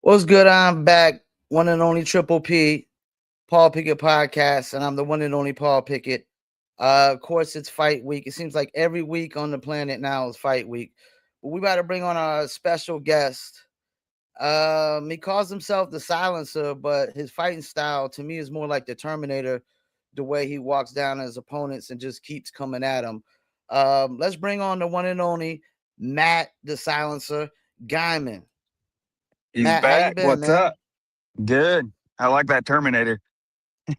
What's good? I'm back. One and only Triple P, Paul Pickett podcast, and I'm the one and only Paul Pickett. Of course, it's fight week. It seems like every week on the planet now is fight week. But we got to bring on our special guest. He calls himself the Silencer, but his fighting style to me is more like the Terminator. The way he walks down his opponents and just keeps coming at them. Let's bring on the one and only Matt, the Silencer, Guymon. He's Matt, how you back. been, What's man? up? Good. I like that Terminator.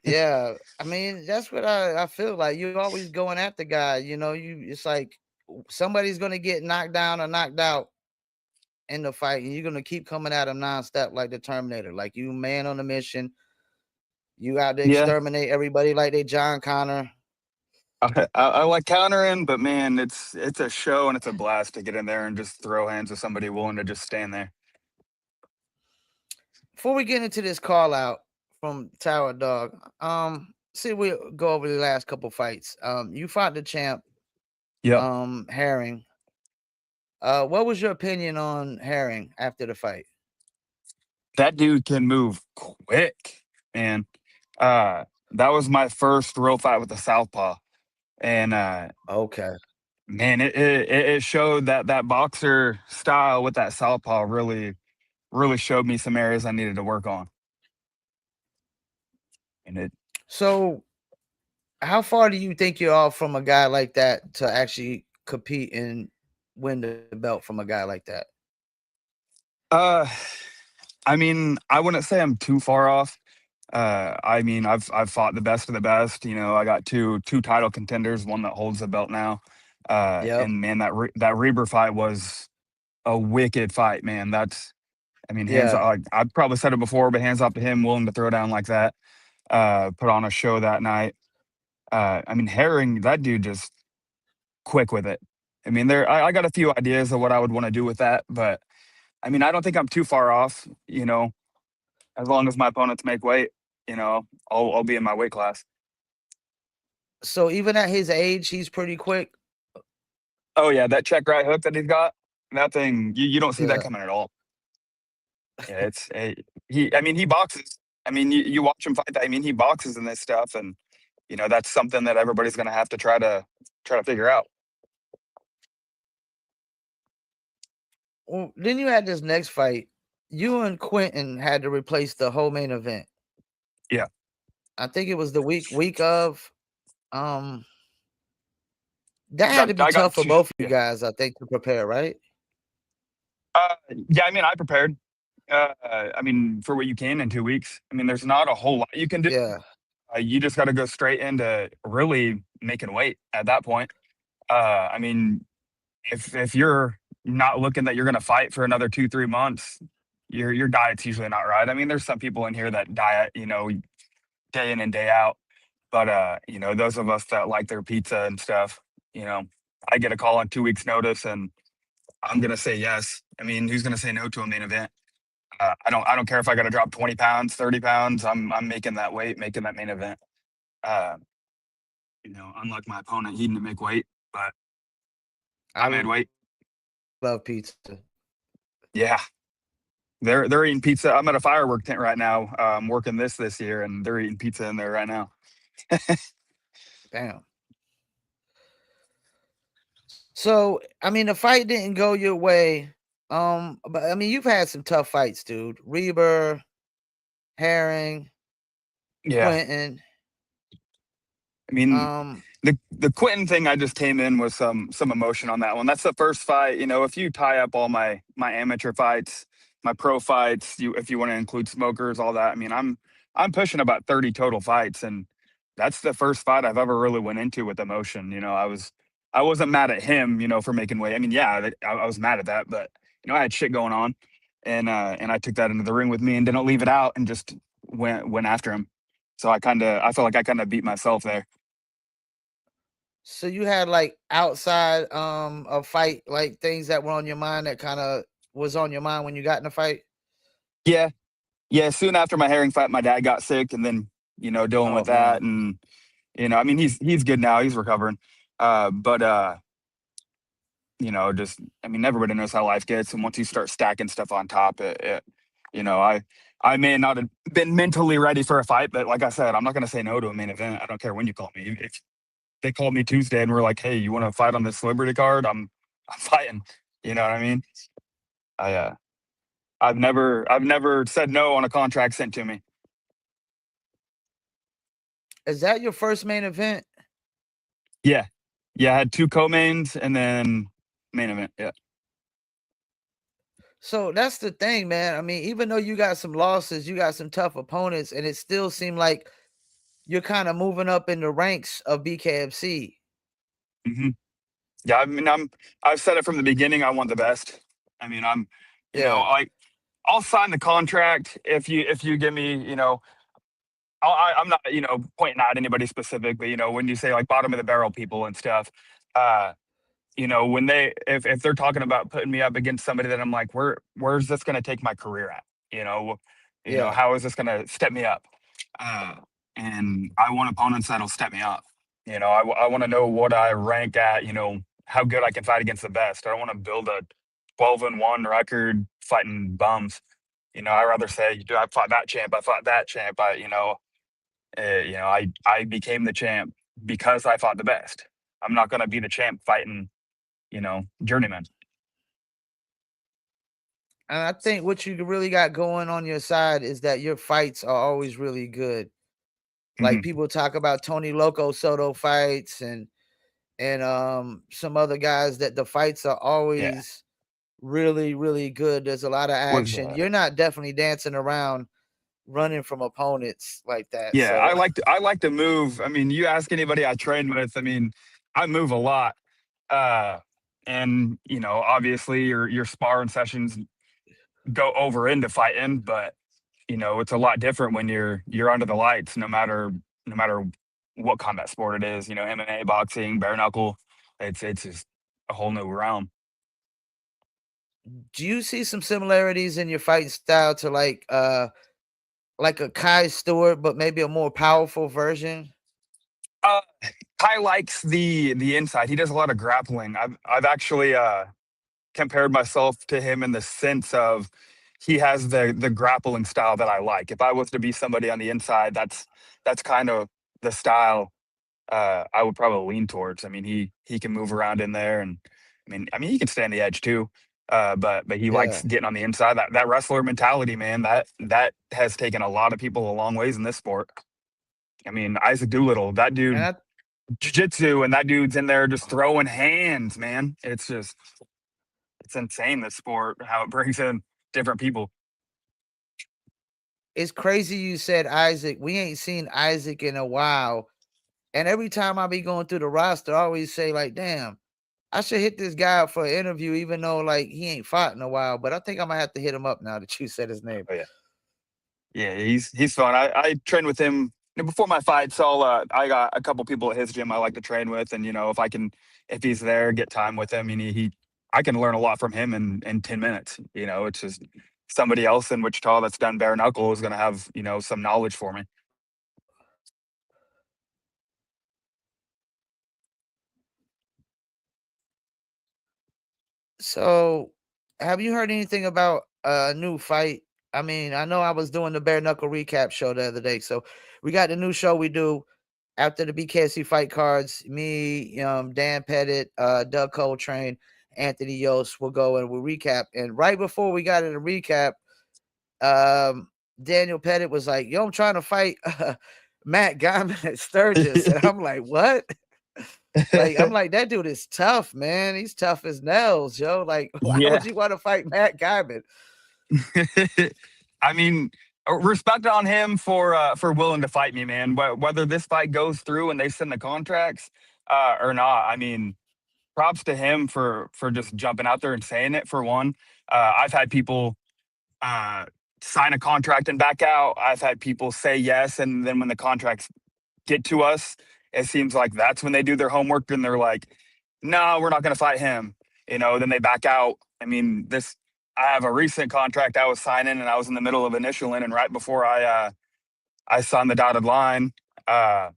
Yeah, I mean that's what I feel like. You're always going at the guy. You know, it's like somebody's gonna get knocked down or knocked out in the fight, and you're gonna keep coming at him nonstop like the Terminator. Like you man on a mission. You out to Yeah, exterminate everybody like they John Connor. I like countering, but man, it's a show and it's a blast to get in there and just throw hands with somebody willing to just stand there. Before we get into this call out from Tower Dog, see we go over the last couple fights. You fought the champ, Yep, Herring. What was your opinion on Herring after the fight? that dude can move quick, man. That was my first real fight with the southpaw, and Okay. man, it showed that boxer style with that southpaw really showed me some areas I needed to work on, and it So how far do you think you're off from a guy like that to actually compete and win the belt from a guy like that? uh I mean, I wouldn't say I'm too far off. I mean, I've fought the best of the best. You know, I got two title contenders, one that holds the belt now. Yep. And man, that Reber fight was a wicked fight, man. I mean, hands. Yeah. I've probably said it before, but hands off to him, willing to throw down like that. Put on a show that night. I mean, Herring, that dude just quick with it. I mean, I got a few ideas of what I would want to do with that, but I mean, I don't think I'm too far off. You know, as long as my opponents make weight, I'll be in my weight class. So even at his age, he's pretty quick. Oh yeah, that check right hook that he's got, that thing you don't see that Yeah. coming at all. Yeah, he. I mean, he boxes. I mean, you watch him fight. I mean, he boxes in this stuff, and that's something that everybody's going to have to try to figure out. Well, then you had this next fight. You and Quentin had to replace the whole main event. Yeah, I think it was the week of. Um, that had to be I got tough for two. both of you Yeah, guys, I think, to prepare, right? yeah. I mean, I prepared. I mean, for what you can in 2 weeks. I mean, there's not a whole lot you can do. Yeah. You just got to go straight into really making weight at that point. I mean, if you're not looking that you're going to fight for another 2-3 months, your diet's usually not right. I mean, there's some people in here that diet, day in and day out, but those of us that like their pizza and stuff, you know, I get a call on 2 weeks notice, and I'm gonna say yes. I mean, who's gonna say no to a main event? I don't care if I got to drop 20 pounds, 30 pounds. I'm making that weight, making that main event. Uh, unlike my opponent, he didn't make weight, but I I made weight. love pizza. Yeah, they're eating pizza. I'm at a firework tent right now, working this year, and they're eating pizza in there right now. Damn. So, I mean, the fight didn't go your way. But I mean, you've had some tough fights, dude. Reber, Herring, Yeah, Quentin. I mean, Um, the Quentin thing, I just came in with some emotion on that one. That's the first fight. If you tie up all my amateur fights, my pro fights, if you want to include smokers, all that. I mean, I'm pushing about 30 total fights, and that's the first fight I've ever really went into with emotion. I wasn't mad at him, for making weight. I mean, yeah, I was mad at that, but I had shit going on, and I took that into the ring with me and didn't leave it out and just went after him. So I felt like I kind of beat myself there. so you had like outside a fight, like things that were on your mind that kind of was on your mind when you got in the fight. Yeah, yeah. Soon after my herring fight, my dad got sick, and then dealing Oh with that, man. and I mean, he's good now. He's recovering. But just I mean, everybody knows how life gets, and once you start stacking stuff on top, it I may not have been mentally ready for a fight, but like I said, I'm not going to say no to a main event. I don't care when you call me. If they called me Tuesday and were like, "Hey, you want to fight on this celebrity card?" I'm fighting. You know what I mean? I I've never said no on a contract sent to me. Is that your first main event? Yeah, yeah. I had two co-mains and then main event. Yeah. So that's the thing, man. I mean, even though you got some losses, you got some tough opponents, and it still seemed like you're kind of moving up in the ranks of BKFC. hmm Yeah. I mean, I've said it from the beginning. I want the best. I mean, Yeah, like I'll sign the contract if you give me, I'm not, pointing out anybody specific, but when you say like bottom of the barrel people and stuff, uh, when if they're talking about putting me up against somebody that I'm like, where's this going to take my career at? You know, yeah. how is this going to step me up? Uh, and I want opponents that'll step me up. I want to know what I rank at. How good I can fight against the best. I don't want to build a 12-1 record fighting bums. I rather say, I fought that champ. I fought that champ. I became the champ because I fought the best. I'm not going to be the champ fighting, journeyman. And I think what you really got going on your side is that your fights are always really good. Like hmm people talk about Tony Loco Soto fights and some other guys that the fights are Yeah. always really, really good. There's a lot of Was action. You're not definitely dancing around running from opponents like that. Yeah. So I like to move. I mean, you ask anybody I train with. I mean, I move a lot. Uh, and obviously your sparring sessions go over into fighting, but it's a lot different when you're under the lights. No matter what combat sport it is. MMA, boxing, bare knuckle. It's just a whole new realm. do you see some similarities in your fighting style to like a Kai Stewart, but maybe a more powerful version? Uh, Kai likes the inside. He does a lot of grappling. I've actually compared myself to him in the sense of he has the grappling style that I like. If I was to be somebody on the inside, that's kind of the style I would probably lean towards. I mean, he can move around in there, and I mean he can stay on the edge too. But he likes Yeah. getting on the inside. That wrestler mentality, man. That has taken a lot of people a long ways in this sport. I mean, Isaac Doolittle, that And dude, I jiu-jitsu, and that dude's in there just throwing hands, man. It's insane, this sport, how it brings in different people. It's crazy you said Isaac. We ain't seen Isaac in a while. And every time I be going through the roster, I always say, like, damn, I should hit this guy up for an interview, even though like he ain't fought in a while. But I think I'm gonna have to hit him up now that you said his name. Oh, yeah. Yeah, he's fun. I train with him before my fights. I got a couple people at his gym I like to train with, and if he's there, get time with him. I can learn a lot from him in 10 minutes. It's just somebody else in Wichita that's done bare knuckle is going to have some knowledge for me. So, have you heard anything about a new fight? I mean, I know I was doing the bare knuckle recap show the other day. So, we got the new show we do after the BKC fight cards. Me, Dan Pettit, Doug Coltrane, Anthony Yost will go and we'll recap. And right before we got in the recap, um, Daniel Pettit was like, "Yo, I'm trying to fight Matt Guymon at Sturgis," and I'm like, "What?" Like, I'm like, that dude is tough, man. He's tough as nails, yo. Like, why would Yeah. you want to fight Matt Guymon? I mean, respect on him for willing to fight me, man. Whether this fight goes through and they send the contracts or not, I mean, props to him for just jumping out there and saying it. For one, I've had people uh, sign a contract and back out. I've had people say yes, and then when the contracts get to us, it seems like that's when they do their homework and they're like, "No, we're not going to fight him." Then they back out. I mean, this. I have a recent contract I was signing, and I was in the middle of initialing, and right before I signed the dotted line, uh,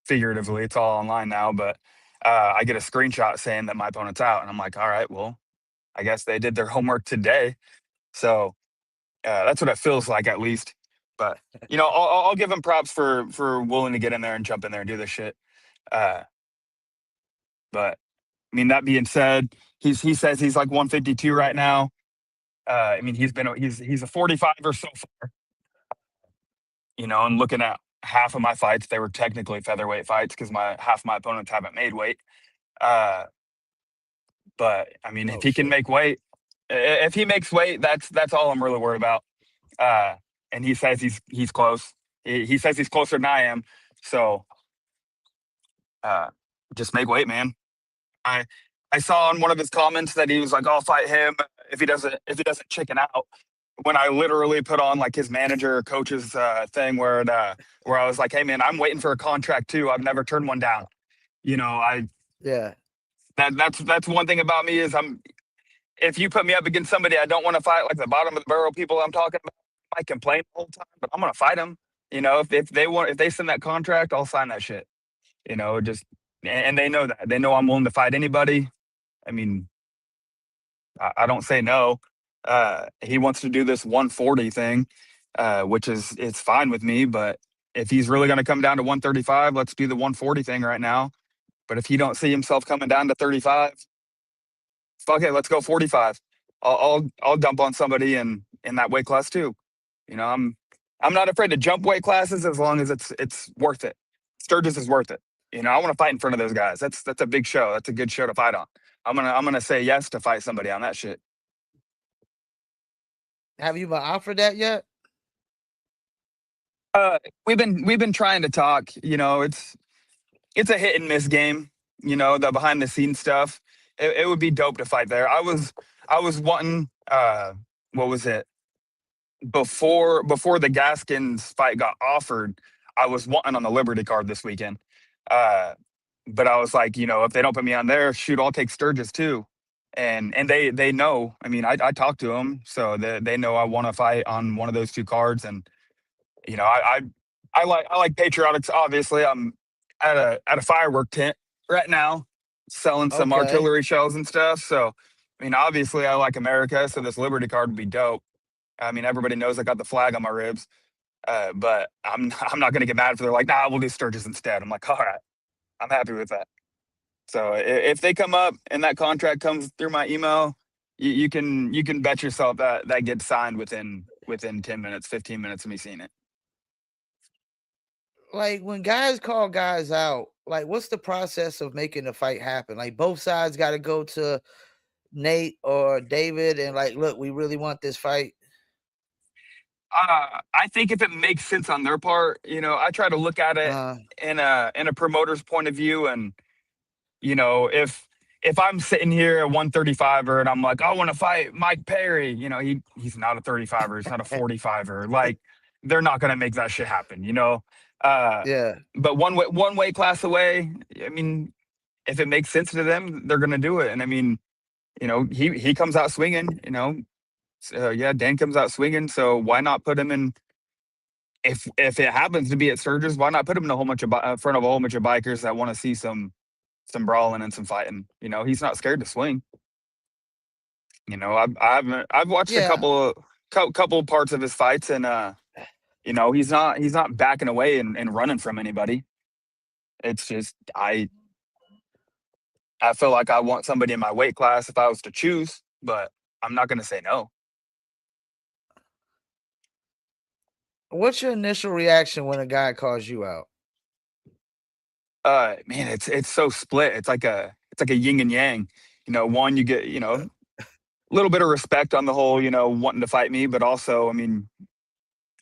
figuratively, it's all online now, but I get a screenshot saying that my opponent's out, and I'm like, all right, well, I guess they did their homework today. So That's what it feels like, at least. But I'll give him props for willing to get in there and jump in there and do this shit. Uh, but I mean, that being said, he says he's like 152 right now. I mean, he's a 45 or so far. And looking at half of my fights, they were technically featherweight fights because half my opponents haven't made weight. Uh, but I mean, if Oh he can shit. make weight, if he makes weight, that's all I'm really worried about. Uh, and he says he's close. He says he's closer than I am. So uh, just make weight, man. I I saw in one of his comments that he was like, "I'll fight him if he doesn't chicken out." When I literally put on like his manager or coach's thing where I was like, "Hey, man, I'm waiting for a contract too. I've never turned one down." I Yeah. that's one thing about me is if you put me up against somebody I don't want to fight, like the bottom of the barrel people I'm talking about, I complain the whole time, but I'm gonna fight them. If they send that contract, I'll sign that shit. Just and they know that they know I'm willing to fight anybody. I mean, I don't say no. He wants to do this 140 thing, which is it's fine with me. But if he's really going to come down to 135, let's do the 140 thing right now. But if he don't see himself coming down to 35, fuck it, let's go 45. I'll dump on somebody in that weight class too. I'm not afraid to jump weight classes as long as it's worth it. Sturgis is worth it. I want to fight in front of those guys. That's a big show. That's a good show to fight on. I'm gonna say yes to fight somebody on that shit. Have you been offered that yet? Uh, we've been trying to talk. It's a hit and miss game. The behind the scenes stuff. It would be dope to fight there. I was wanting. What was it? Before the Gaskins fight got offered, I was wanting on the Liberty card this weekend. Uh, but I was like, if they don't put me on there, shoot, I'll take Sturgis too. And they know. I mean, I talked to them, so they know I want to fight on one of those two cards. And you know, I I like patriotics. Obviously, I'm at a firework tent right now, selling some Okay. artillery shells and stuff. So, I mean, obviously, I like America. So this Liberty card would be dope. I mean, everybody knows I got the flag on my ribs. But I'm not going to get mad if they're like, nah, we'll do Sturgis instead. I'm like, all right, I'm happy with that. So if they come up and that contract comes through my email, you can bet yourself that gets signed within 10 minutes, 15 minutes of me seeing it. Like when guys call guys out, like what's the process of making the fight happen? Like both sides got to go to Nate or David and like, look, we really want this fight. I think if it makes sense on their part, I try to look at it Uh, in a promoter's point of view, and if I'm sitting here at 135er and I'm like, I want to fight Mike Perry, he's not a 35er, he's not a 45er. Like they're not gonna make that shit happen. Uh, yeah. but one weight class away, I mean, if it makes sense to them, they're gonna do it. And I mean, he comes out swinging. Yeah, Dan comes out swinging. So why not put him in? If it happens to be at Sturgis, why not put him in a whole bunch of front of a whole bunch of bikers that want to see some brawling and some fighting? He's not scared to swing. I've watched a Yeah. couple parts of his fights, and he's not backing away and running from anybody. It's just I feel like I want somebody in my weight class if I was to choose, but I'm not going to say no. What's your initial reaction when a guy calls you out? Man, it's so split. It's like a yin and yang. One you get a little bit of respect on the whole, wanting to fight me, but also, I mean,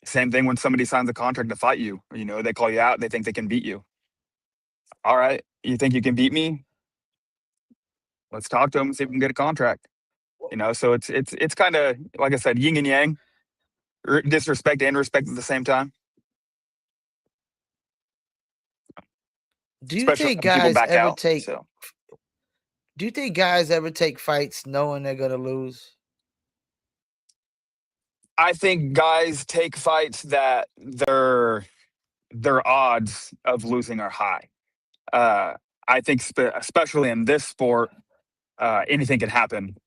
same thing when somebody signs a contract to fight you. They call you out, they think they can beat you. All right, you think you can beat me? Let's talk to them and see if we can get a contract. So it's kind of like I said, yin and yang, disrespect and respect at the same time. Do you Especially think when people guys back ever out. take So do you think guys ever take fights knowing they're gonna lose? I think guys take fights that their odds of losing are high. Uh, I think especially in this sport, anything can happen.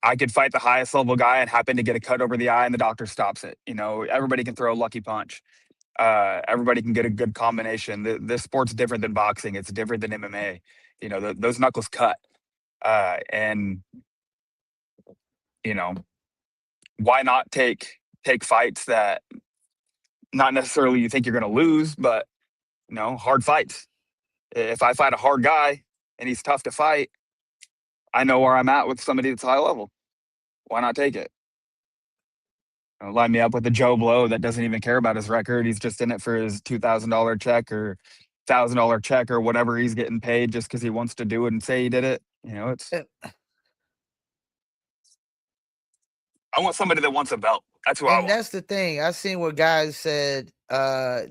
I could fight the highest level guy and happen to get a cut over the eye, and the doctor stops it. Everybody can throw a lucky punch. Everybody can get a good combination. This sport's different than boxing. It's different than MMA. Those knuckles cut. And you know, why not take fights that not necessarily you think you're going to lose, but hard fights. If I fight a hard guy and he's tough to fight, I know where I'm at with somebody that's high level. Why not take it? Line me up with a Joe Blow that doesn't even care about his record. He's just in it for his $2,000 check or $1,000 check or whatever he's getting paid just because he wants to do it and say he did it. It's. And, I want somebody that wants a belt. That's who I want. that's the thing. I seen where guys said yeah.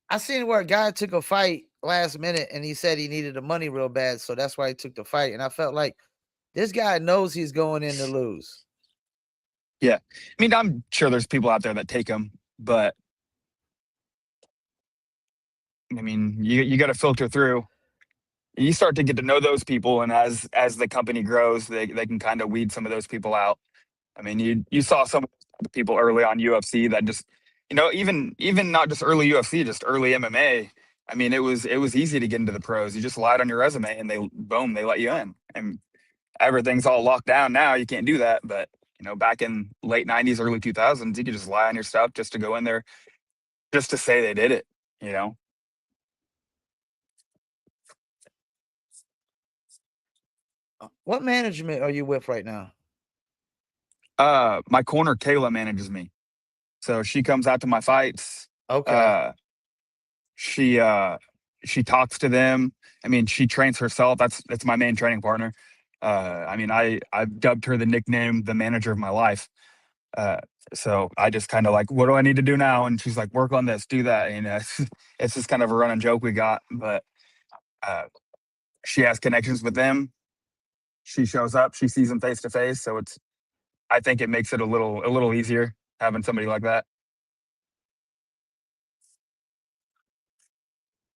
I seen where a guy took a fight last minute and he said he needed the money real bad, so that's why he took the fight. And I felt like this guy knows he's going in to lose. Yeah. I mean, I'm sure there's people out there that take him, but I mean, you got to filter through. You start to get to know those people, and as the company grows, they can kind of weed some of those people out. I mean, you saw some of the people early on UFC that just, even not just early UFC, just early MMA. I mean, it was easy to get into the pros. You just lied on your resume, and they let you in. And everything's all locked down now. You can't do that. But back in late '90s, early 2000s, you could just lie on your stuff just to go in there, just to say they did it. What management are you with right now? My corner Kayla manages me, so she comes out to my fights. Okay. She talks to them. I mean, she trains herself. That's my main training partner. I mean, I've dubbed her the nickname, the manager of my life. So I just kind of like, what do I need to do now? And she's like, work on this, do that. It's just kind of a running joke we got. But she has connections with them. She shows up. She sees them face to face. So I think it makes it a little easier having somebody like that.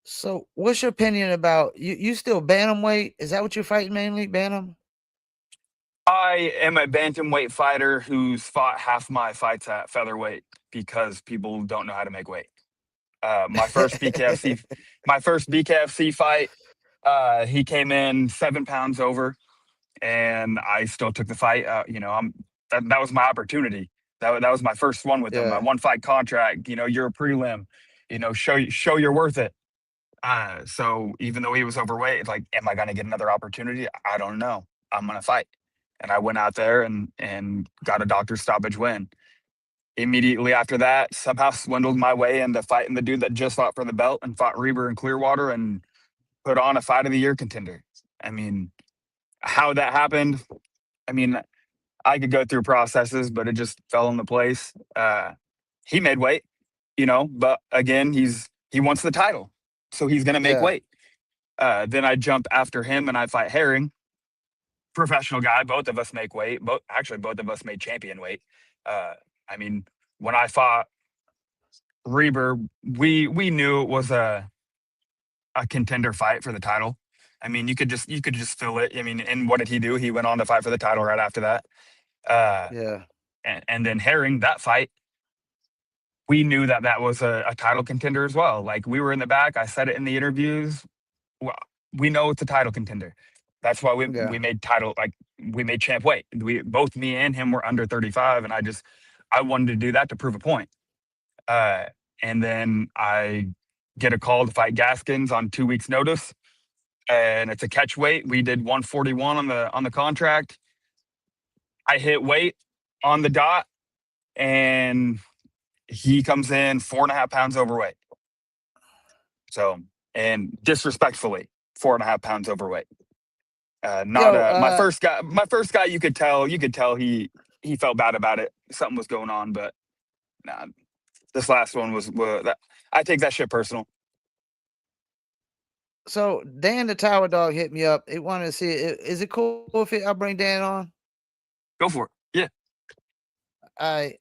So what's your opinion about you still bantamweight? Is that what you're fighting mainly, bantam? I am a bantamweight fighter who's fought half my fights at featherweight because people don't know how to make weight. My first BKFC fight, he came in 7 pounds over, and I still took the fight. That was my opportunity. That was my first one with him. My Yeah. one fight contract. You're a prelim. Show you're worth it. So even though he was overweight, like, am I going to get another opportunity? I don't know. I'm going to fight. And I went out there and got a doctor's stoppage win. Immediately after that, somehow swindled my way into fighting the dude that just fought for the belt and fought Reber in Clearwater and put on a fight of the year contender. I mean, how that happened, I mean, I could go through processes, but it just fell into place. He made weight, but again, he wants the title, so he's going to make Yeah. weight. Then I jump after him and I fight Herring, professional guy. Both of us make weight. Both of us made champion weight. I mean, when I fought Reber, we knew it was a contender fight for the title. I mean, you could just feel it. I mean, and what did he do? He went on to fight for the title right after that. Yeah. And then Herring, that fight, we knew that was a title contender as well. Like, we were in the back. I said it in the interviews. Well, we know it's a title contender. That's why we Yeah. made we made champ weight. Both me and him were under 35, and I wanted to do that to prove a point. And then I get a call to fight Gaskins on 2 weeks' notice, and it's a catch weight. We did 141 on the contract. I hit weight on the dot, and he comes in 4.5 pounds overweight. So, and disrespectfully, 4.5 pounds overweight. My first guy. You could tell he felt bad about it. Something was going on, but nah, this last one was that I take that shit personal. So Dan the Tower Dog hit me up. He wanted to see is it cool if I bring Dan on? Go for it. Yeah. I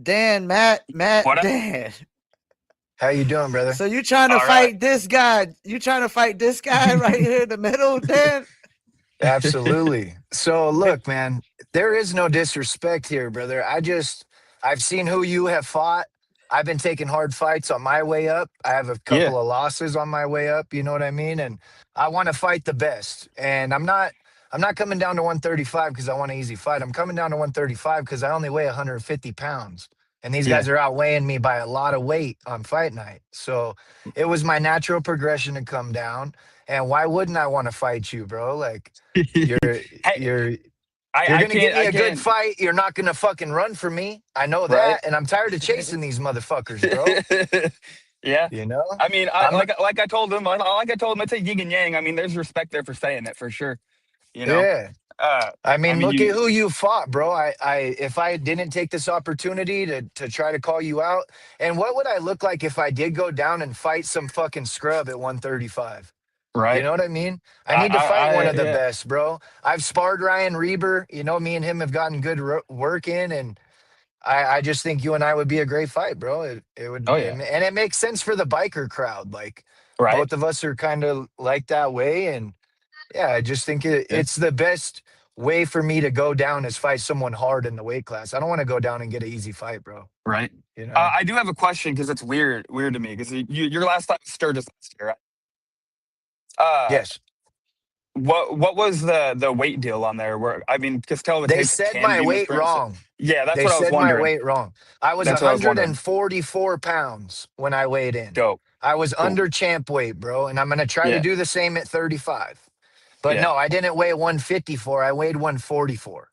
Dan, Matt, What? Dan. How you doing, brother? So you trying to All right. fight this guy? You trying to fight this guy right here in the middle, Dan? Absolutely. So look, man, there is no disrespect here, brother. I've seen who you have fought. I've been taking hard fights on my way up. I have a Yeah. couple of losses on my way up, you know what I mean? And I want to fight the best. And I'm not coming down to 135 because I want an easy fight. I'm coming down to 135 because I only weigh 150 pounds. And these Yeah. guys are outweighing me by a lot of weight on fight night. So it was my natural progression to come down. And why wouldn't I want to fight you, bro? Like you're Hey, you're I you're I gonna give can't me I a good can't. fight. You're not gonna fucking run for me. I know Right. that, and I'm tired of chasing these motherfuckers, bro. Yeah. You know, I mean, I I'm not. like I told him, like I told him, it's a yin and yang. I mean, there's respect there for saying it for sure. You know. Yeah. Uh, I I mean, mean, look at you who you fought, bro. If I didn't take this opportunity to try to call you out, and what would I look like if I did go down and fight some fucking scrub at 135? You right. know what I mean? I need to fight one of the Yeah. best, bro. I've sparred Ryan Reber. You know, me and him have gotten good work in, and I just think you and I would be a great fight, bro. It would, Oh yeah. and it makes sense for the biker crowd. Like Right. both of us are kind of like that way, and yeah, I just think Yeah. it's the best way for me to go down is fight someone hard in the weight class. I don't want to go down and get an easy fight, bro. Right. You know? I do have a question because it's weird to me because your last time was Sturgis last year, right? Uh, Yes. what was the weight deal on there? Where I mean, because tell the They tape said can my be weight mispronounced. wrong. Yeah, that's They what I was said my wondering. weight wrong. I was That's what I was wondering. 144 pounds when I weighed in. Dope. I was Cool. under champ weight, bro, and I'm going to try to Yeah. do the same at 35. But Yeah. no, I didn't weigh 154. I weighed 144.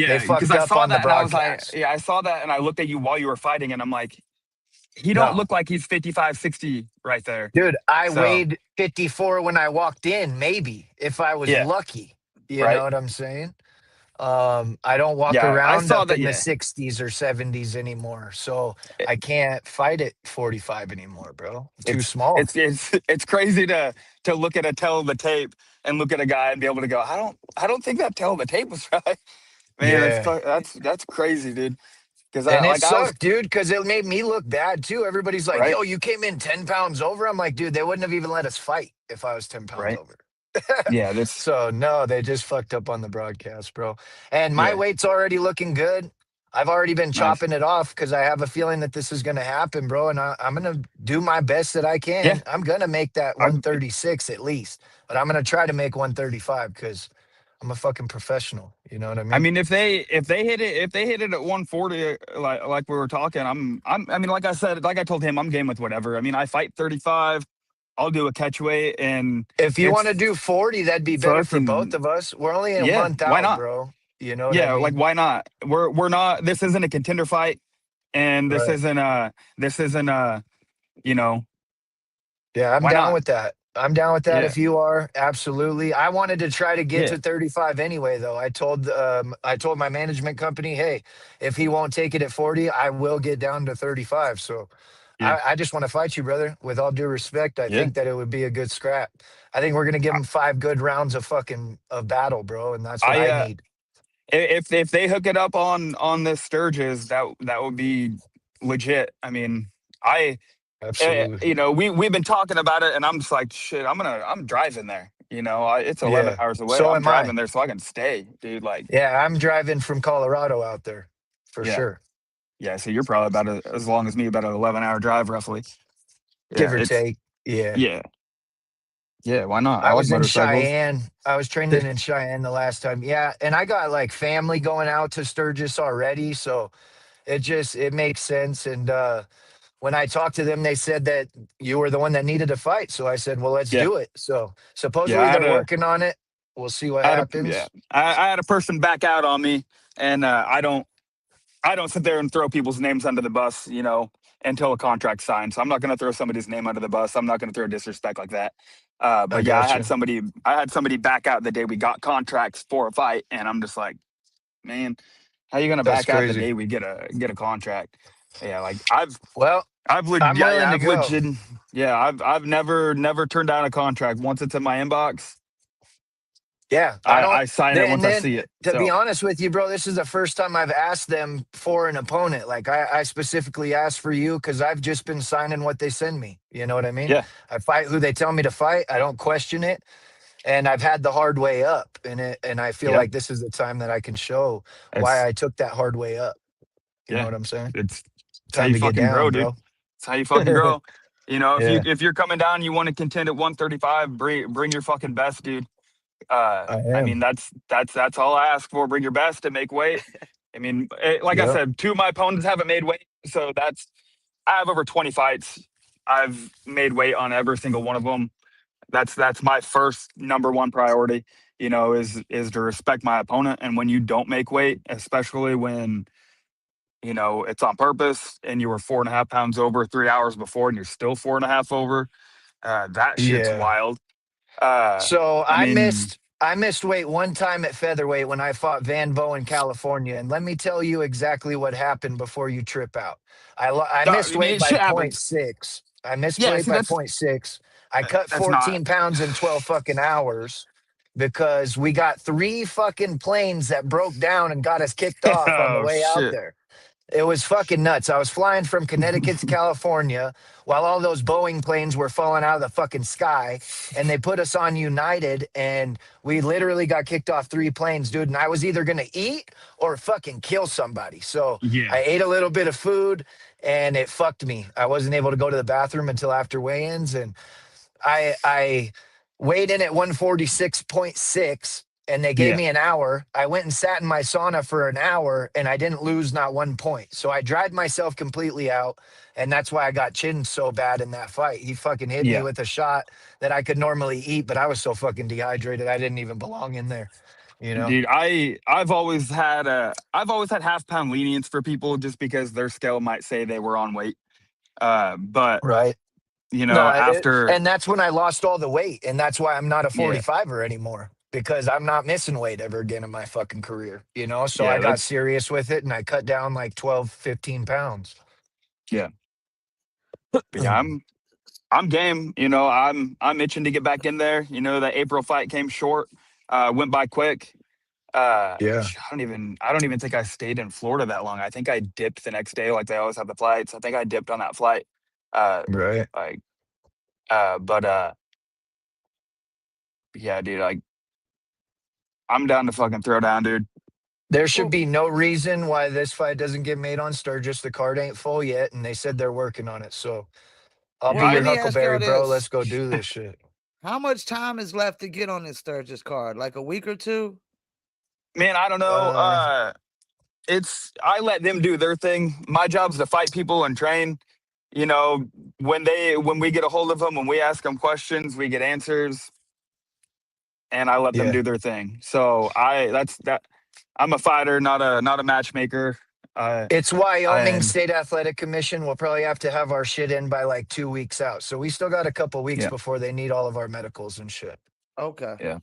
They Yeah. Because fucked I up saw on the that and I was like, broadcast. yeah, I saw that and I looked at you while you were fighting and I'm like, he don't No. look like he's 55, 60 right there. Dude, I So weighed 54 when I walked in, maybe if I was yeah. lucky. You know Right. what I'm saying? I don't walk Yeah. I around saw up that. in the Yeah. 60s or 70s anymore. So I can't fight at 45 anymore, bro. I'm too It's small. it's crazy to look at a tell the tape and look at a guy and be able to go, I don't think that tell the tape was right. Man, Yeah. that's crazy, dude. Because And it I was sucked, dude, because it made me look bad too. Everybody's like, right, yo, you came in 10 pounds over. I'm like, dude, they wouldn't have even let us fight if I was 10 pounds right. over. Yeah, this So no, they just fucked up on the broadcast, bro. And my yeah, weight's already looking good. I've already been nice. chopping it off because I have a feeling that this is going to happen, bro. And I'm going to do my best that I Yeah, can. I'm going to make that I 136 at least, but I'm going to try to make 135 because I'm a fucking professional. You know what I I mean? mean if they hit it at 140 like we were talking, I mean like I said, like I told him, I'm game with whatever. I mean, I fight 35, I'll do a catch weight and If you want to it's do 40, that'd be better for both fucking of us. We're only a yeah, month why out, not? bro. You know what I Yeah, like mean? why not? We're not, this isn't a contender fight and Right. this isn't you know, Yeah, I'm why down not? with that. I'm down with that Yeah. if you are. Absolutely. I wanted to try to get Yeah. to 35 anyway though. I told my management company, "Hey, if he won't take it at 40, I will get down to 35." So Yeah. I just want to fight you, brother. With all due respect, I Yeah. think that it would be a good scrap. I think we're going to give him 5 good rounds of fucking of battle, bro, and that's what I I need. if they hook it up on this Sturgis, that would be legit. I mean, Absolutely. you know, we've been talking about it, and I'm just like, shit, I'm driving there. You know, it's 11 Yeah. hours away. So I'm am I. driving there so I can stay, dude. Like, Yeah, I'm driving from Colorado out there for yeah, sure. yeah. So you're probably about as long as me, about an 11-hour drive, roughly. Give Yeah, or it's take. Yeah. yeah, yeah. Why not? I I like was in motorcycles. Cheyenne. I was training in Cheyenne the last time. Yeah, and I got like family going out to Sturgis already, so it makes sense. And when I talked to them, they said that you were the one that needed to fight. So I said, "Well, let's Yeah, do it." So yeah. supposedly they're working on it. We'll see what Yeah, happens. I had a person back out on me, and I don't sit there and throw people's names under the bus, you know, until a contract's signed. So I'm not going to throw somebody's name under the bus. I'm not going to throw disrespect like that. I But yeah, got you. I had somebody back out the day we got contracts for a fight, and I'm just like, man, how you going to That's back out the crazy. day we get a contract? Yeah, like Well, I'm willing yeah, to I've go. legit, yeah, I've never turned down a contract once it's in my inbox. Yeah, I sign it And once I then see it. to be So honest with you, bro, this is the first time I've asked them for an opponent. Like I specifically asked for you because I've just been signing what they send me. You know what I mean? yeah, I fight who they tell me to fight. I don't question it, and I've had the hard way up in it. And I feel yeah, like this is the time that I can show why it's I took that hard way up. You know yeah, what I'm saying? it's how Time you to get fucking grow, down, dude. bro. It's how you fucking grow. You know, Yeah, if you're coming down, you want to contend at 135, bring your fucking best, dude. I I mean, am. that's all I ask for. Bring your best and make weight. I mean, like I Yep. said, two of my opponents haven't made weight, so I have over 20 fights. I've made weight on every single one of them. That's my first number one priority. You know, is to respect my opponent, and when you don't make weight, especially when you know it's on purpose, and you were 4.5 pounds over 3 hours before, and you're still 4.5 over, that shit's Yeah. wild. So I mean, I missed weight one time at featherweight when I fought Van Bo in California, and let me tell you exactly what happened before you trip out. I missed I weight mean, by shit point happens. six. I missed Yeah, weight see, by point six. I cut that's not. 14 pounds in 12 fucking hours because we got three fucking planes that broke down and got us kicked off on the Oh way out shit. there. It was fucking nuts. I was flying from Connecticut to California while all those Boeing planes were falling out of the fucking sky. And they put us on United and we literally got kicked off three planes, dude. And I was either going to eat or fucking kill somebody. So Yeah. I ate a little bit of food and it fucked me. I wasn't able to go to the bathroom until after weigh ins. And I weighed in at 146.6 and they gave Yeah. me an hour. I went and sat in my sauna for an hour and I didn't lose not 1 point. So I dried myself completely out. And that's why I got chinned so bad in that fight. He fucking hit me Yeah. with a shot that I could normally eat, but I was so fucking dehydrated. I didn't even belong in there, you know? Dude, I've always had half pound lenience for people just because their scale might say they were on weight. But Right. you No, know, after and that's when I lost all the weight. And that's why I'm not a yeah, 45er anymore because I'm not missing weight ever again in my fucking career, you know? So I yeah, got that's serious with it and I cut down like 12, 15 pounds. yeah. But yeah, I'm game. You know, I'm itching to get back in there. You know, the April fight came short, went by quick. Yeah. I don't even think I stayed in Florida that long. I think I dipped the next day, like they always have the flights. I think I dipped on that flight. Uh, Right. like, but yeah, dude, like I'm down to fucking throw down, dude. There should Well, be no reason why this fight doesn't get made on Sturgis. The card ain't full yet, and they said they're working on it. So I'll Yeah, be well, your let I me ask y'all Huckleberry, bro. this: Let's go do this shit. how much time is left to get on this Sturgis card? Like a week or two? man, I don't know. Uh, I let them do their thing. My job's to fight people and train. You know, when we get a hold of them, when we ask them questions, we get answers, and I let them yeah. do their thing. So I that's that. I'm a fighter, not a matchmaker. It's Wyoming And State Athletic Commission. We'll probably have to have our shit in by like 2 weeks out. So we still got a couple weeks yeah, before they need all of our medicals and shit. Okay, yeah,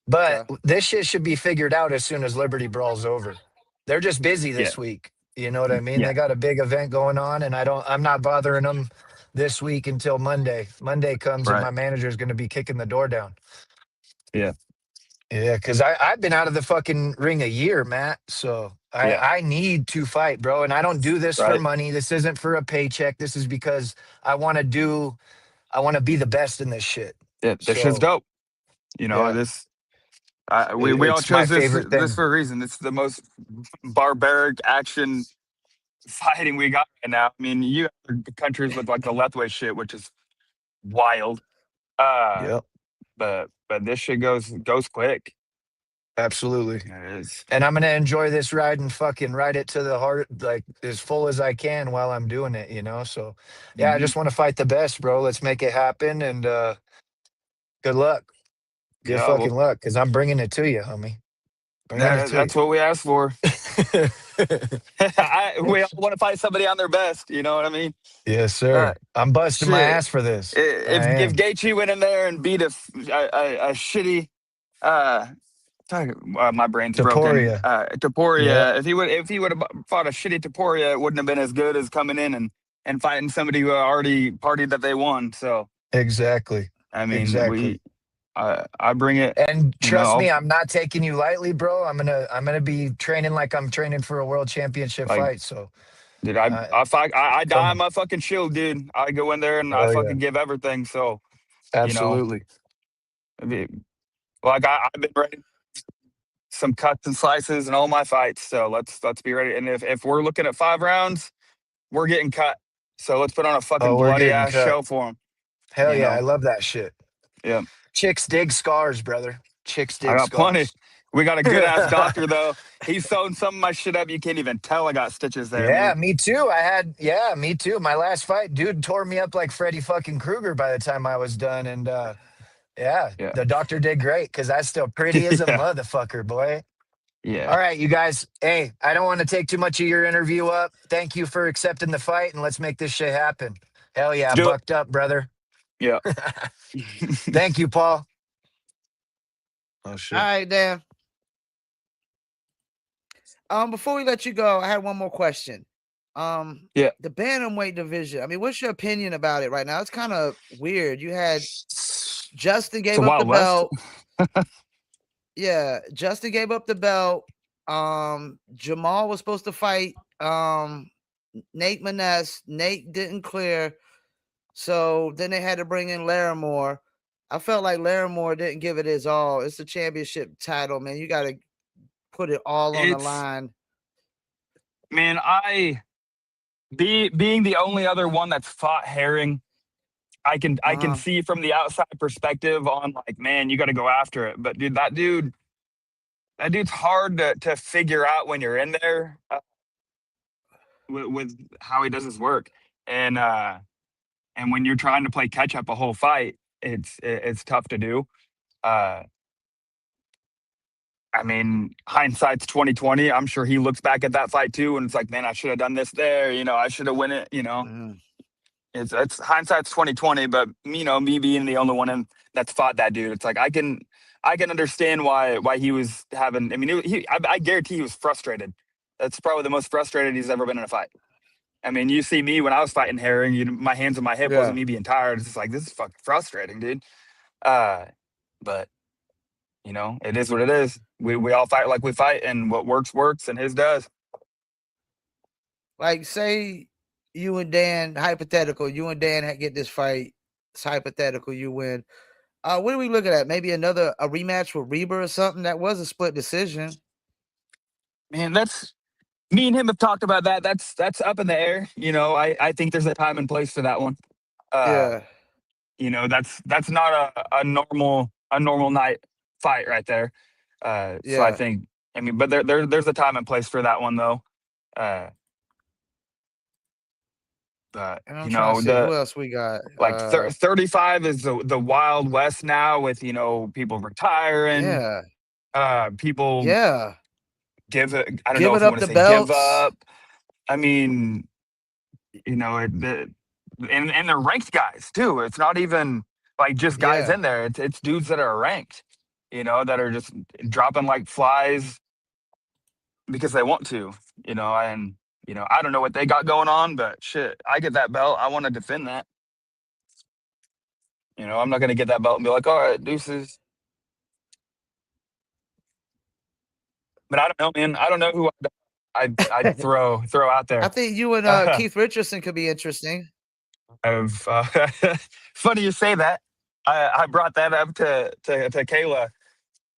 But okay. this shit should be figured out as soon as Liberty Brawl's over. They're just busy yeah, this week. You know what I mean? yeah. They got a big event going on, and I'm not bothering them this week until Monday. Monday comes, and Right. my manager's going to be kicking the door down. Yeah, Yeah, because I've been out of the fucking ring a year, Matt. So yeah. I need to fight, bro. And I don't do this for Right. money. This isn't for a paycheck. This is because I want to be the best in this shit. Yeah, this shit's So dope. You know, yeah, this we all it's my chose favorite this thing. for a reason. It's the most barbaric action fighting we got right now. I mean, you have countries with like the Lethway shit, which is wild. Uh, Yep, but this shit goes quick. absolutely. It is. And I'm gonna enjoy this ride and fucking ride it to the heart, like as full as I can while I'm doing it, you know. So yeah, I Mhm. just want to fight the best, bro. Let's make it happen and good luck. Good Yeah, well, fucking luck, because I'm bringing it to you, homie. Bringing it to that's what we asked for. you. We all want to fight somebody on their best. You know what I mean? Yes, Uh, sir. I'm busting my shit. ass for this. I If am. Gaethje went in there and beat a shitty uh my brain's broken. Taporia. Yep. Taporia. If he would have fought a shitty Taporia, it wouldn't have been as good as coming in and fighting somebody who already partied that they won. So Exactly. I mean, Exactly. I bring it. And You know, trust me, I'm not taking you lightly, bro. I'm gonna be training like I'm training for a world championship like, fight. So, dude, uh, I fight. I die come on on. my fucking shield, dude. I go in there and I Hell yeah. fucking give everything. So, you know, Absolutely. I mean, like I've been ready some cuts and slices in all my fights. So let's be ready. And if we're looking at 5 rounds, we're getting cut. So let's put on a fucking Oh, we're bloody getting ass cut. show for them. Hell You yeah, I know. love that shit. Yeah. Chicks dig scars, brother. Chicks I dig got plenty. scars. We got a good ass doctor though. He's sewing some of my shit up. You can't even tell I got stitches there, Yeah, man. me too. Me too. My last fight, dude tore me up like Freddy fucking Krueger by the time I was done. And yeah, Yeah. the doctor did great because that's still pretty as a Yeah. motherfucker, boy. Yeah. All right, you guys. Hey, I don't want to take too much of your interview up. Thank you for accepting the fight, and let's make this shit happen. Hell yeah, Do it. bucked up, brother. Yeah. Thank you, Paul. Oh All shit. right, Dan. Before we let you go, I had one more question. Yeah. The bantamweight division. I mean, what's your opinion about it right now? It's kind of weird. You had Justin It's a gave up the Wild West. belt. Yeah, Justin gave up the belt. Jamal was supposed to fight Nate Maness. Nate didn't clear. So then they had to bring in Larimore. I felt like Larimore didn't give it his all. It's the championship title, man. You got to put it all on the It's line. man, being the only other one that's fought Herring, I can see from the outside perspective on like, man, you got to go after it. But dude, that dude's hard to figure out when you're in there with how he does his work, and when you're trying to play catch up a whole fight, it's tough to do. Uh, I mean, hindsight's 2020. I'm sure he looks back at that fight too, and it's like, man, I should have done this there. You know, I should have win it. You know, it's hindsight's 2020. But you know, me being the only one that's fought that dude, it's like I can understand why he was having. I mean, I guarantee he was frustrated. That's probably the most frustrated he's ever been in a fight. I mean, you see me when I was fighting Herring, my hands on my hip wasn't me being tired. It's just like, this is fucking frustrating, dude. But you know, it is what it is. We all fight like we fight, and what works works, and his does. Like, say you and Dan, hypothetical, you and Dan get this fight. It's hypothetical, you win. What are we looking at? Maybe a rematch with Reba or something? That was a split decision. Man, that's me and him have talked about that. That's up in the air. You know, I think there's a time and place for that one. Yeah. You know, that's not a normal night fight right there. So I Yeah. think, I mean, but there's a time and place for that one though. But And I'm you trying to know, see who else we got. like 35 is the Wild West now, with you know, people retiring, people Yeah. give it. I don't know if Giving you up want to the say give belts. up. I mean, you know, and they're ranked guys too. It's not even like just guys Yeah. in there. It's dudes that are ranked, you know, that are just dropping like flies because they want to, you know. And you know, I don't know what they got going on, but shit, I get that belt, I want to defend that. You know, I'm not gonna get that belt and be like, all right, deuces. But I don't know, man. I don't know who I'd throw out I there. think you and Keith Richardson could be interesting. Of funny you say that. I brought that up to Kayla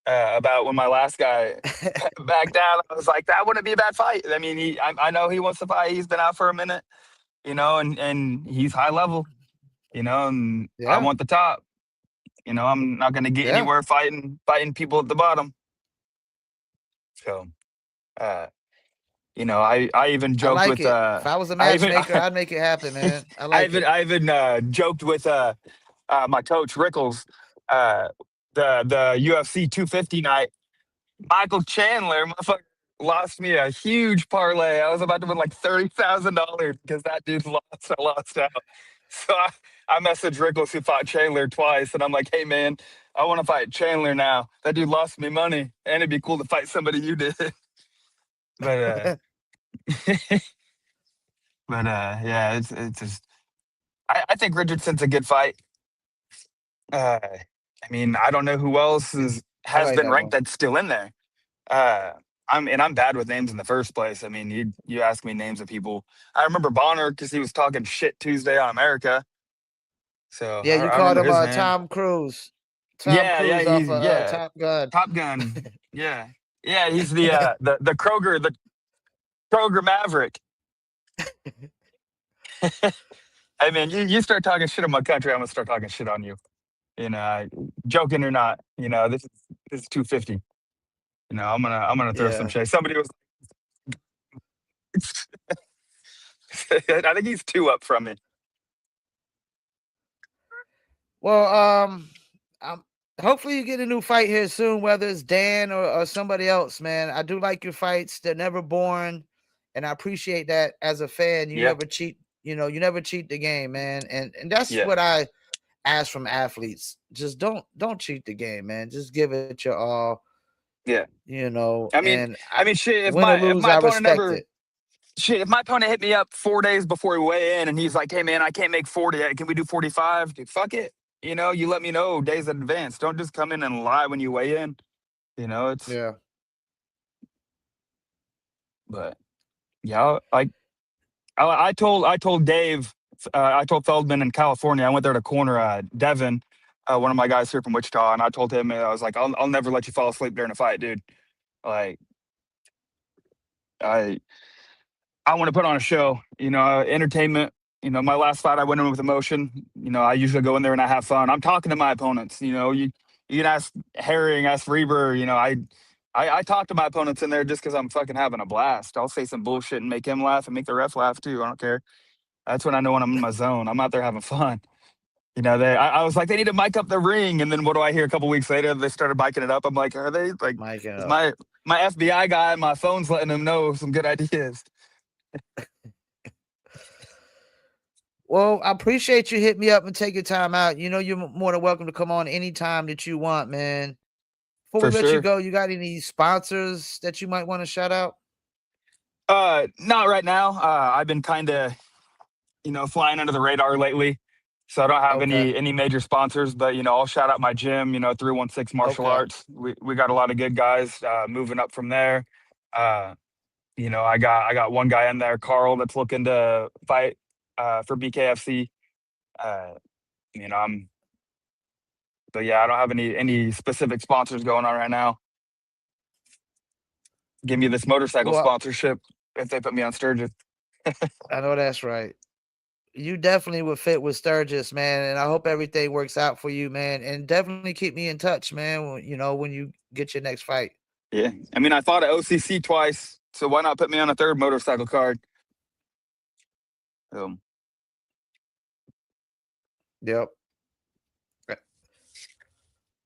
about when my last guy backed down. I was like, that wouldn't be a bad fight. I mean, I know he wants to fight. He's been out for a minute, you know, and he's high level, you know, and I Yeah. want the top. You know, I'm not going to get Yeah. anywhere fighting people at the bottom. So, you know, I even I joked like with it. If I was a I even matchmaker, I'd make it happen, man. I like it. I even joked with my coach Rickles, uh, the UFC 250 night. Michael Chandler, motherfucker, lost me a huge parlay. I was about to win like $30,000 because that dude lost. I lost out. So I messaged Rickles, who fought Chandler twice, and I'm like, hey man, I want to fight Chandler now. That dude lost me money, and it'd be cool to fight somebody you did. But yeah, it's just I think Richardson's a good fight. Uh, I mean, I don't know who else I has like been that ranked one. that's still in there. Uh, I'm bad with names in the first place. I mean, you ask me names of people. I remember Bonner because he was talking shit Tuesday on America. So Yeah, you I called remember him his name. Tom Cruise. Tom Yeah, yeah, Cruise off he's of yeah, Top Gun. Top Gun. Yeah, yeah, he's the Kroger Maverick. Hey man, you start talking shit on my country, I'm gonna start talking shit on you. You know, joking or not, this is 250. I'm gonna throw some Yeah. shade. Somebody was, I think he's two up from me. Well, um, hopefully you get a new fight here soon, whether it's Dan or somebody else, man. I do like your fights. They're never boring. And I appreciate that as a fan. You Yeah, never cheat, you never cheat the game, man. And that's yeah, what I ask from athletes. Just don't cheat the game, man. Just give it your all, yeah. you know, I mean, and I mean, shit. If win or my if lose, my I opponent respect ever it. shit, if my opponent hit me up 4 days before we weigh in, and he's like, "Hey man, I can't make 40. Can we do 45?" Dude, fuck it. You let me know days in advance. Don't just come in and lie when you weigh in. It's Yeah. but yeah, like I told Dave, I told Feldman in California. I went there to corner Devin, one of my guys here from Wichita, and I told him I was like, I'll never let you fall asleep during a fight, dude. Like I I want to put on a show, entertainment. My last fight I went in with emotion. I usually go in there and I have fun. I'm talking to my opponents. You can ask Herring, ask Reber. I talk to my opponents in there just because I'm fucking having a blast. I'll say some bullshit and make him laugh and make the ref laugh too. I don't care. That's when I know when I'm in my zone. I'm out there having fun. I was like, they need to mic up the ring, and then what do I hear a couple weeks later? They started miking it up. I'm like, are they like? Mike it Is up. my FBI guy? My phone's letting them know some good ideas. Well, I appreciate you hitting me up and taking time out. You're more than welcome to come on anytime that you want, man. Before we For let you sure. go, you got any sponsors that you might want to shout out? Not right now. I've been kind of, flying under the radar lately, so I don't have Okay. any major sponsors. But I'll shout out my gym. 316 Martial Okay. Arts. We got a lot of good guys moving up from there. Uh, I got one guy in there, Carl, that's looking to fight for BKFC. Uh, I'm. But yeah, I don't have any specific sponsors going on right now. Give me this motorcycle Well, sponsorship if they put me on Sturgis. I know that's right. You definitely would fit with Sturgis, man. And I hope everything works out for you, man. And definitely keep me in touch, man. When you get your next fight. Yeah, I mean, I fought at OCC twice, so why not put me on a third motorcycle card? Um, Yep.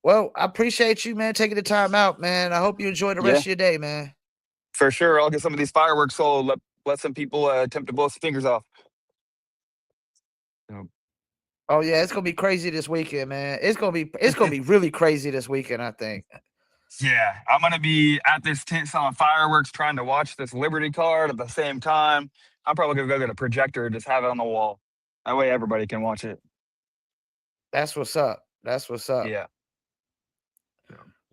Well, I appreciate you, man, taking the time out, man. I hope you enjoy the rest yeah, of your day, man. for sure. I'll get some of these fireworks sold. Let some people attempt to blow some fingers off. Um, Oh yeah, it's gonna be crazy this weekend, man. It's gonna be really crazy this weekend, I think. yeah, I'm gonna be at this tent selling fireworks, trying to watch this Liberty card at the same time. I'm probably gonna go get a projector, just have it on the wall. That way, everybody can watch it. That's what's up. That's what's up. Yeah,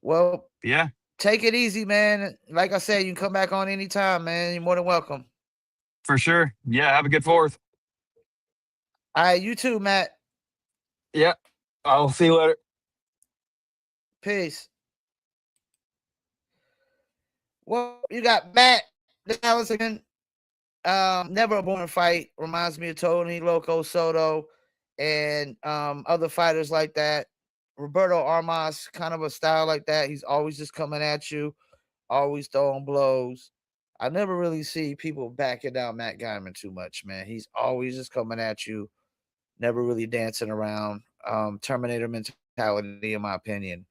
Well, yeah, take it easy, man. Like I said, you can come back on anytime, man. You're more than welcome. for sure. Yeah, have a good fourth. All right, you too, Matt. Yeah, I'll see you later. Peace. Well, you got Matt. This was again. Never a boring fight. Reminds me of Tony Loco Soto and other fighters like that. Roberto Armas, kind of a style like that. He's always just coming at you, always throwing blows. I never really see people backing down Matt Guymon too much, man. He's always just coming at you, never really dancing around. Terminator mentality, in my opinion.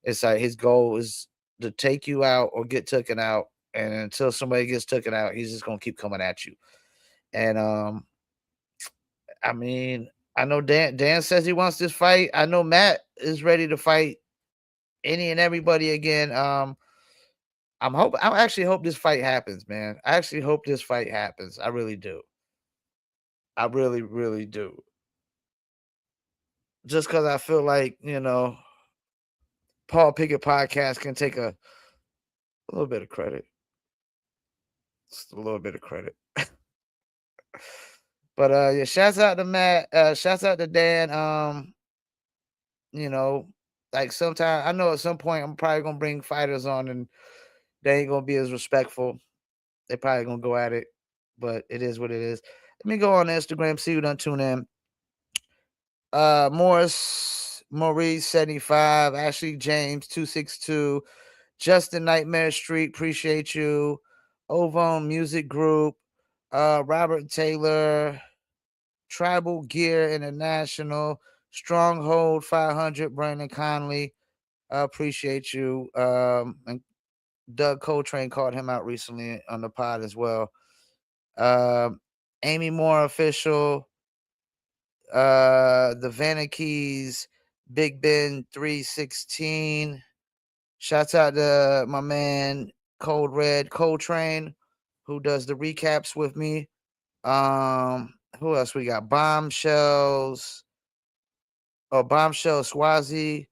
It's like his goal is to take you out or get taken out. And until somebody gets taken out, he's just gonna keep coming at you. And I mean, I know Dan says he wants this fight. I know Matt is ready to fight any and everybody again. I actually hope this fight happens, man. I actually hope this fight happens. I really do. I really, really do. Just because I feel like, Paul Pickett podcast can take a little bit of credit. Just a little bit of credit. But yeah, shouts out to Matt. Shouts out to Dan. You know, like sometime I know at some point I'm probably gonna bring fighters on and they ain't gonna be as respectful. They probably gonna go at it, but it is what it is. Let me go on Instagram, see who done tune in. Maurice 75, Ashley James 262, Justin Nightmare Street, appreciate you. Ovon Music Group, Robert Taylor, Tribal Gear International, Stronghold 500, Brandon Conley, appreciate you. And Doug Coltrane called him out recently on the pod as well. Amy Moore official, the Vanikeys, Big Ben 316. Shouts out to my man Cold Red Coltrane, who does the recaps with me. Who else we got? Bombshells. Oh, Bombshell Swazi,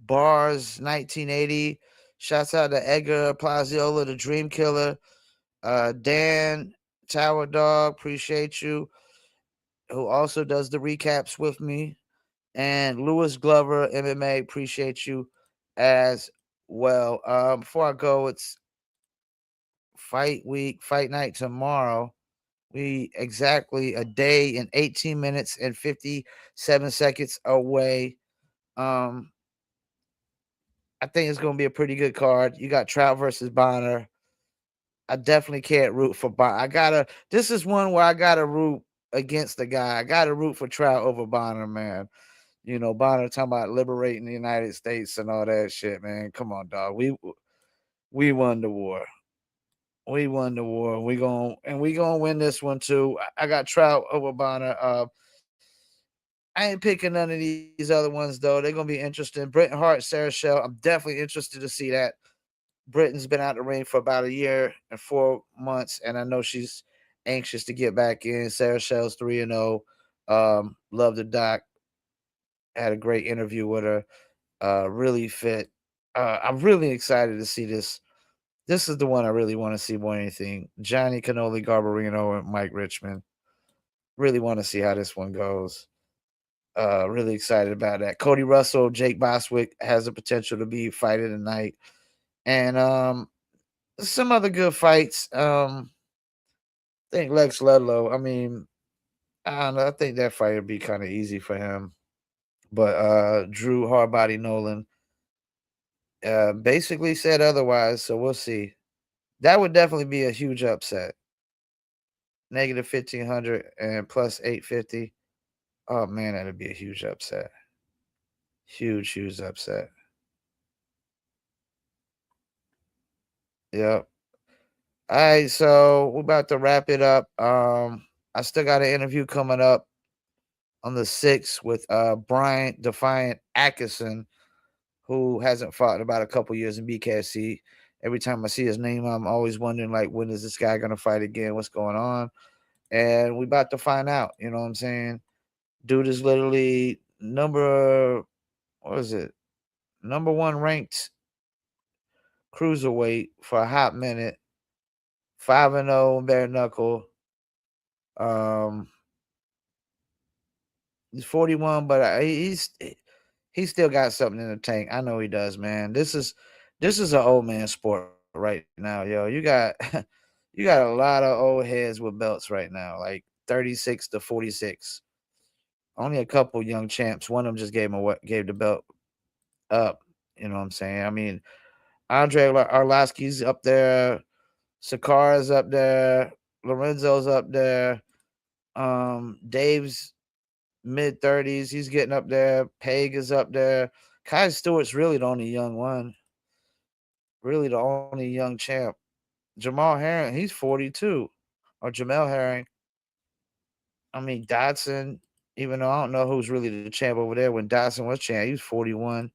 Bars 1980. Shouts out to Edgar Plaziola, the Dream Killer. Dan Tower Dog, appreciate you. Who also does the recaps with me. And Lewis Glover, MMA, appreciate you as well. Before I go, it's fight week, fight night tomorrow. We exactly a day and 18 minutes and 57 seconds away. I think it's gonna be a pretty good card. You got Trout versus Bonner. I definitely can't root for Bonner. This is one where I gotta root against the guy. I gotta root for Trout over Bonner, man. You know, Bonner talking about liberating the United States and all that shit, man. Come on, dog. We won the war. We won the war. We gonna win this one too. I got Trout over Bonner. I ain't picking none of these other ones though. They're gonna be interesting. Britton Hart, Sarah Shell. I'm definitely interested to see that. Britain's been out the ring for about a year and 4 months, and I know she's anxious to get back in. Sarah Shell's 3-0. Love the doc. Had a great interview with her. Really fit. I'm really excited to see this. This is the one I really want to see more than anything. Johnny Canoli Garbarino and Mike Richmond. Really want to see how this one goes. Really excited about that. Cody Russell, Jake Boswick has the potential to be fight of the night. And some other good fights. I think Lex Ludlow. I mean, I don't know. I think that fight would be kind of easy for him. But Drew Hardbody Nolan basically said otherwise, so we'll see. That would definitely be a huge upset. Negative 1,500 and plus 850. Oh man, that'd be a huge upset. Huge upset. Yep. All right, so we're about to wrap it up. I still got an interview coming up on the 6th with Bryant Defiant Atkinson, who hasn't fought in about a couple years in BKFC. Every time I see his name, I'm always wondering, like, when is this guy gonna fight again? What's going on? And we about to find out. You know what I'm saying? Dude is literally number one ranked cruiserweight for a hot minute. 5-0 bare knuckle. He's 41, but he still got something in the tank. I know he does, man. This is an old man sport right now, yo. You got a lot of old heads with belts right now, like 36 to 46. Only a couple young champs. One of them just gave the belt up. You know what I'm saying? I mean, Andre Arlovsky's up there, Sakara's up there, Lorenzo's up there. Dave's mid-30s. He's getting up there. Peg is up there. Kai Stewart's really the only young one. Really the only young champ. Jamal Herring, he's 42. Or Jamel Herring. I mean, Dodson, even though I don't know who's really the champ over there. When Dodson was champ, he was 41.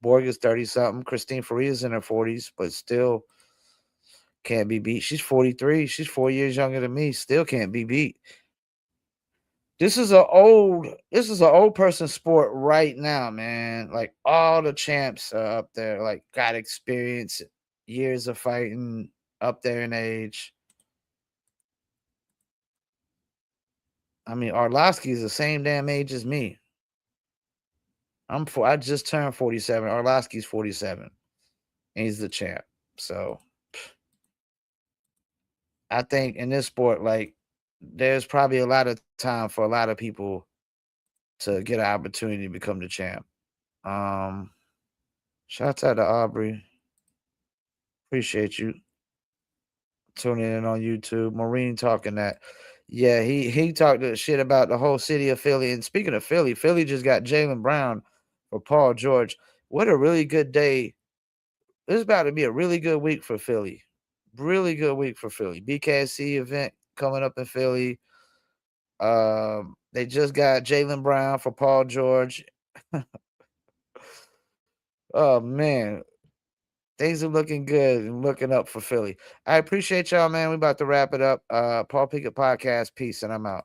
Borg is 30-something. Christine Faria's in her 40s, but still can't be beat. She's 43. She's 4 years younger than me. Still can't be beat. This is an old person sport right now, man. Like all the champs are up there, like got experience, years of fighting, up there in age. I mean, Arlovsky is the same damn age as me. I just turned 47. Arlovsky's 47. And he's the champ. So I think in this sport, like, there's probably a lot of time for a lot of people to get an opportunity to become the champ. Shouts out to Aubrey. Appreciate you tuning in on YouTube. Maureen talking that. Yeah, he talked the shit about the whole city of Philly. And speaking of Philly, Philly just got Jalen Brown for Paul George. What a really good day. This is about to be a really good week for Philly. Really good week for Philly. BKC event coming up in Philly. They just got Jalen Brown for Paul George. Oh man, things are looking good and looking up for Philly. I appreciate y'all, man. We about to wrap it up. Paul Pickett Podcast. Peace, and I'm out.